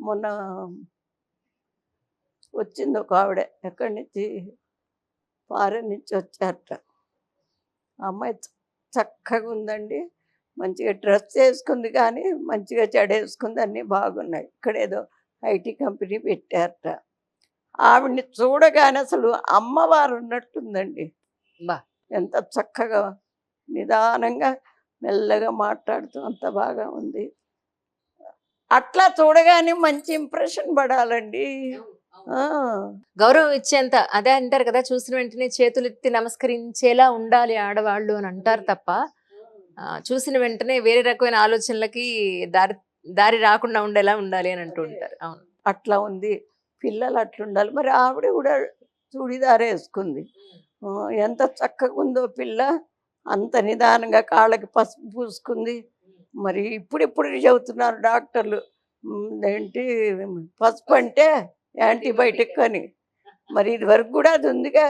మొన్న వచ్చింది ఒక ఆవిడ, ఎక్కడి నుంచి, ఫారెన్ నుంచి వచ్చారట. ఆ అమ్మాయి చక్కగా ఉందండి, మంచిగా డ్రెస్ వేసుకుంది, కానీ మంచిగా జడేసుకుంది, అన్నీ బాగున్నాయి. ఇక్కడ ఏదో ఐటీ కంపెనీ పెట్టారట. ఆవిడ్ని చూడగానే అసలు అమ్మవారు ఉన్నట్టుందండి. బా ఎంత చక్కగా నిదానంగా మెల్లగా మాట్లాడుతూ అంత బాగా ఉంది. అట్లా చూడగానే మంచి ఇంప్రెషన్ పడాలండి. ఆ, గౌరవం ఇచ్చేంత అదే అంటారు కదా, చూసిన వెంటనే చేతులెత్తి నమస్కరించేలా ఉండాలి ఆడవాళ్ళు అని అంటారు తప్ప చూసిన వెంటనే వేరే రకమైన ఆలోచనలకి దారి దారి రాకుండా ఉండేలా ఉండాలి అని అంటూ ఉంటారు. అవును. అట్లా ఉంది. పిల్లలు అట్లుండాలి. మరి ఆవిడ కూడా చూడిదార్ వేసుకుంది. ఎంత చక్కగా ఉందో పిల్ల, అంత నిదానంగా కాళ్ళకి పసుపు పూసుకుంది. మరి ఇప్పుడిప్పుడు చెబుతున్నారు డాక్టర్లు, ఏంటి పసుపు అంటే యాంటీబయాటిక్ అని. మరి ఇది వరకు కూడా అది ఉందిగా.